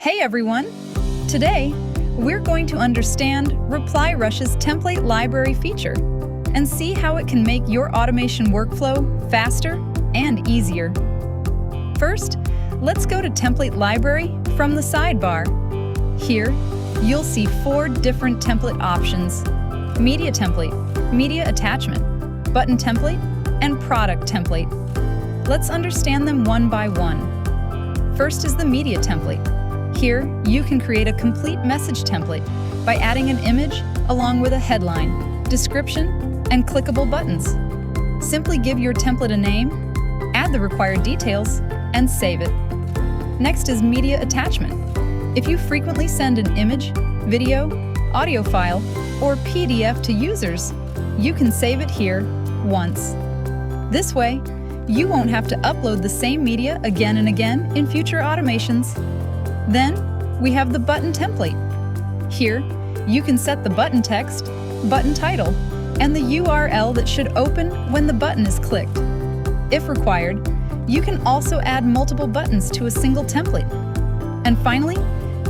Hey everyone! Today, we're going to understand ReplyRush's Template Library feature and see how it can make your automation workflow faster and easier. First, let's go to Template Library from the sidebar. Here, you'll see 4 different template options: Media Template, Media Attachment, Button Template, and Product Template. Let's understand them one by one. First is the Media Template. Here, you can create a complete message template by adding an image along with a headline, description, and clickable buttons. Simply give your template a name, add the required details, and save it. Next is Media Attachment. If you frequently send an image, video, audio file, or PDF to users, you can save it here once. This way, you won't have to upload the same media again and again in future automations. Then, we have the Button Template. Here, you can set the button text, button title, and the URL that should open when the button is clicked. If required, you can also add multiple buttons to a single template. And finally,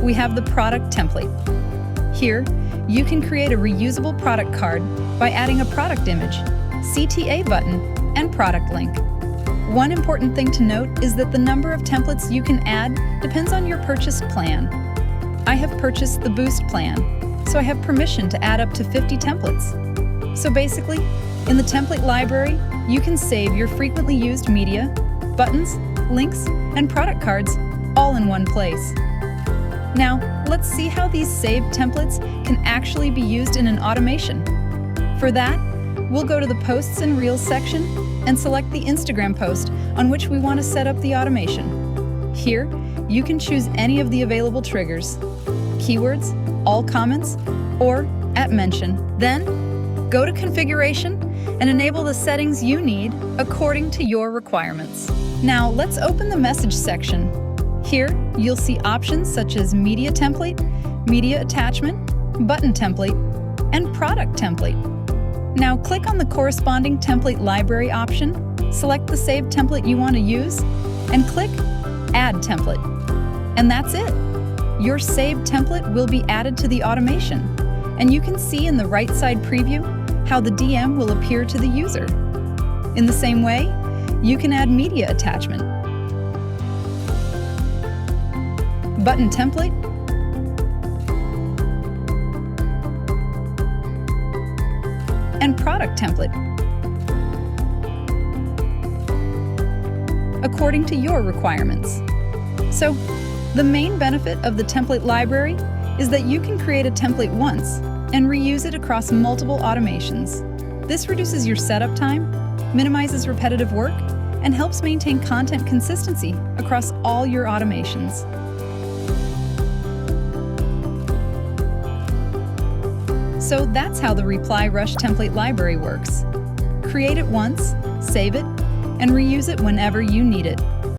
we have the Product Template. Here, you can create a reusable product card by adding a product image, CTA button, and product link. One important thing to note is that the number of templates you can add depends on your purchased plan. I have purchased the Boost plan, so I have permission to add up to 50 templates. So basically, in the template library, you can save your frequently used media, buttons, links, and product cards all in one place. Now, let's see how these saved templates can actually be used in an automation. For that, we'll go to the Posts and Reels section and select the Instagram post on which we want to set up the automation. Here, you can choose any of the available triggers: keywords, all comments, or at mention. Then, go to Configuration and enable the settings you need according to your requirements. Now, let's open the Message section. Here, you'll see options such as Media Template, Media Attachment, Button Template, and Product Template. Now click on the corresponding template library option, select the saved template you want to use, and click Add Template. And that's it! Your saved template will be added to the automation, and you can see in the right side preview how the DM will appear to the user. In the same way, you can add media attachment, button template, and product template, according to your requirements. So, the main benefit of the template library is that you can create a template once and reuse it across multiple automations. This reduces your setup time, minimizes repetitive work, and helps maintain content consistency across all your automations. So that's how the ReplyRush Template Library works. Create it once, save it, and reuse it whenever you need it.